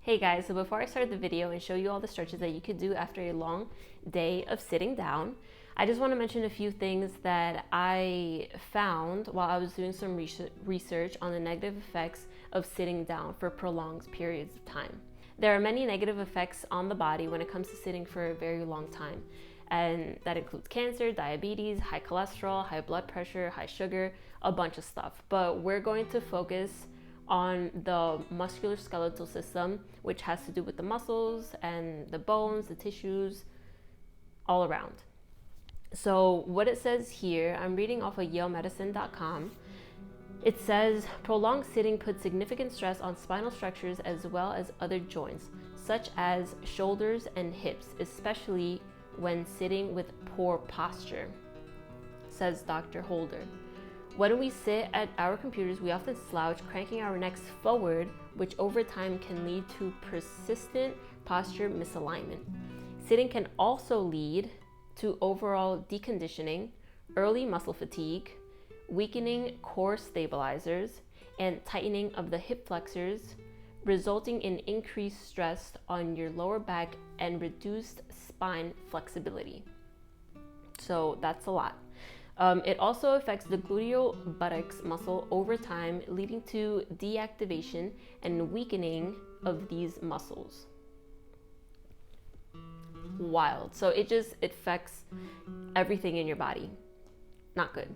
Hey guys, so before I start the video and show you all the stretches that you could do after a long day of sitting down, I just want to mention a few things that I found while I was doing some research on the negative effects of sitting down for prolonged periods of time. There are many negative effects on the body when it comes to sitting for a very long time, and that includes cancer, diabetes, high cholesterol, high blood pressure, high sugar, a bunch of stuff. But we're going to focus on the musculoskeletal system, which has to do with the muscles and the bones, the tissues, all around. So what it says here, I'm reading off of yalemedicine.com. It says prolonged sitting puts significant stress on spinal structures as well as other joints, such as shoulders and hips, especially when sitting with poor posture, says Dr. Holder. When we sit at our computers, we often slouch, cranking our necks forward, which over time can lead to persistent posture misalignment. Sitting can also lead to overall deconditioning, early muscle fatigue, weakening core stabilizers, and tightening of the hip flexors, resulting in increased stress on your lower back and reduced spine flexibility. So that's a lot. It also affects the gluteal buttocks muscle over time, leading to deactivation and weakening of these muscles. Wild. So it affects everything in your body. Not good.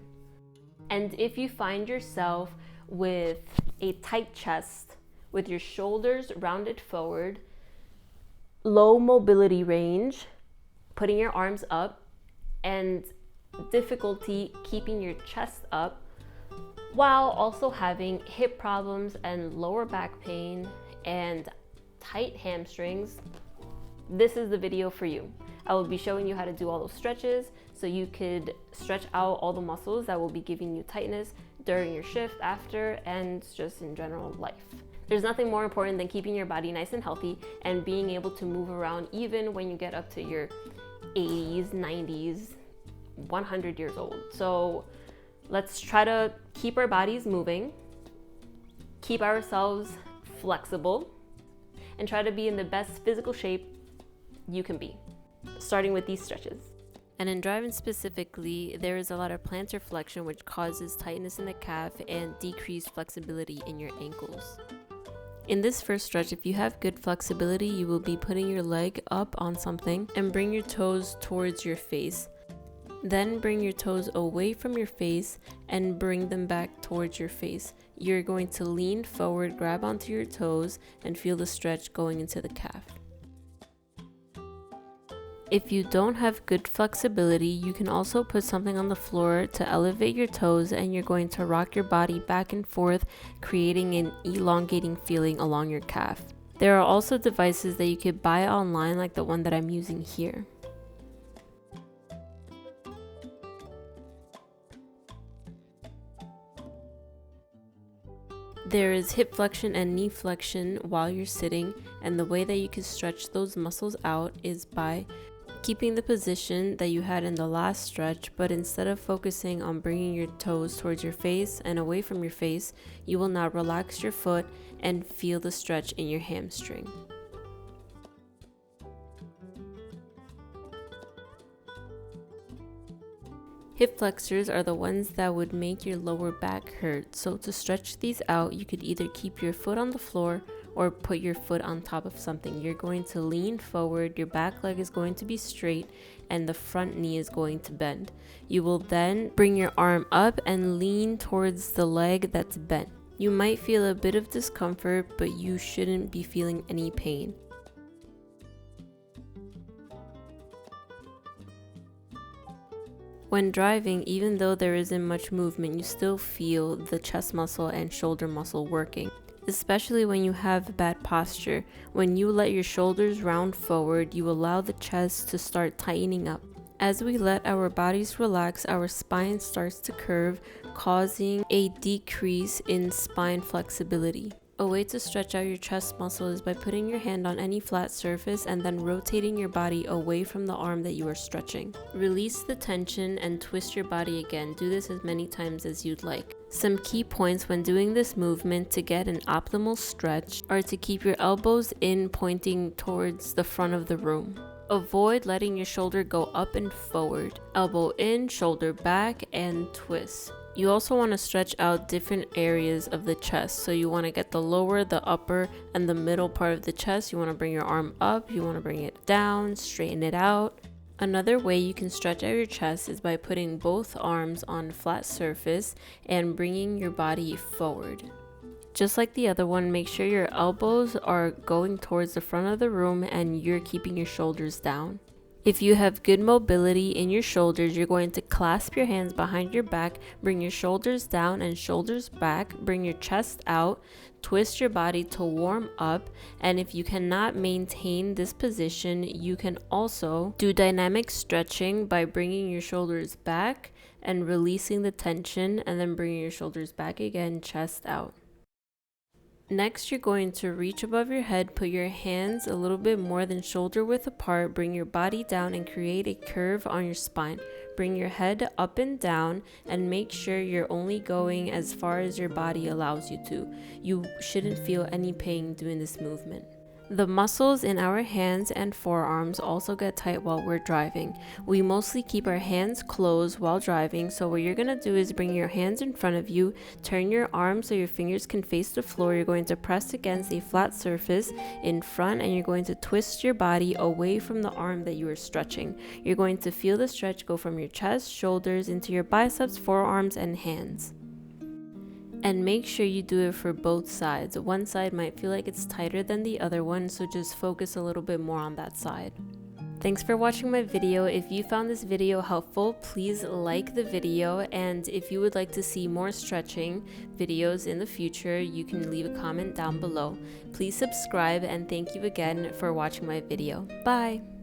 And if you find yourself with a tight chest, with your shoulders rounded forward, low mobility range, putting your arms up, and difficulty keeping your chest up, while also having hip problems and lower back pain and tight hamstrings, this is the video for you. I will be showing you how to do all those stretches so you could stretch out all the muscles that will be giving you tightness during your shift, after, and just in general life. There's nothing more important than keeping your body nice and healthy and being able to move around even when you get up to your 80s, 90s, 100 years old. So let's try to keep our bodies moving, keep ourselves flexible, and try to be in the best physical shape you can be, starting with these stretches. And in driving specifically, there is a lot of plantar flexion, which causes tightness in the calf and decreased flexibility in your ankles. In this first stretch, if you have good flexibility, you will be putting your leg up on something and bring your toes towards your face. Then bring your toes away from your face and bring them back towards your face. You're going to lean forward, grab onto your toes, and feel the stretch going into the calf. If you don't have good flexibility, you can also put something on the floor to elevate your toes, and you're going to rock your body back and forth, creating an elongating feeling along your calf. There are also devices that you could buy online, like the one that I'm using here. There is hip flexion and knee flexion while you're sitting, and the way that you can stretch those muscles out is by keeping the position that you had in the last stretch, but instead of focusing on bringing your toes towards your face and away from your face, you will now relax your foot and feel the stretch in your hamstring. Hip flexors are the ones that would make your lower back hurt. So to stretch these out, you could either keep your foot on the floor or put your foot on top of something. You're going to lean forward, your back leg is going to be straight, and the front knee is going to bend. You will then bring your arm up and lean towards the leg that's bent. You might feel a bit of discomfort, but you shouldn't be feeling any pain. When driving, even though there isn't much movement, you still feel the chest muscle and shoulder muscle working, especially when you have bad posture. When you let your shoulders round forward, you allow the chest to start tightening up. As we let our bodies relax, our spine starts to curve, causing a decrease in spine flexibility. A way to stretch out your chest muscle is by putting your hand on any flat surface and then rotating your body away from the arm that you are stretching. Release the tension and twist your body again. Do this as many times as you'd like. Some key points when doing this movement to get an optimal stretch are to keep your elbows in, pointing towards the front of the room. Avoid letting your shoulder go up and forward. Elbow in, shoulder back, and twist. You also want to stretch out different areas of the chest. So you want to get the lower, the upper, and the middle part of the chest. You want to bring your arm up, you want to bring it down, straighten it out. Another way you can stretch out your chest is by putting both arms on a flat surface and bringing your body forward. Just like the other one, make sure your elbows are going towards the front of the room and you're keeping your shoulders down. If you have good mobility in your shoulders, you're going to clasp your hands behind your back, bring your shoulders down and shoulders back, bring your chest out, twist your body to warm up, and if you cannot maintain this position, you can also do dynamic stretching by bringing your shoulders back and releasing the tension, and then bringing your shoulders back again, chest out. Next, you're going to reach above your head, put your hands a little bit more than shoulder width apart, bring your body down and create a curve on your spine. Bring your head up and down and make sure you're only going as far as your body allows you to. You shouldn't feel any pain doing this movement. The muscles in our hands and forearms also get tight while we're driving. We mostly keep our hands closed while driving, so what you're going to do is bring your hands in front of you, turn your arms so your fingers can face the floor. You're going to press against a flat surface in front and you're going to twist your body away from the arm that you are stretching. You're going to feel the stretch go from your chest, shoulders, into your biceps, forearms, and hands. And make sure you do it for both sides. One side might feel like it's tighter than the other one, so just focus a little bit more on that side. Thanks for watching my video. If you found this video helpful, please like the video, and if you would like to see more stretching videos in the future, you can leave a comment down below. Please subscribe, and thank you again for watching my video. Bye!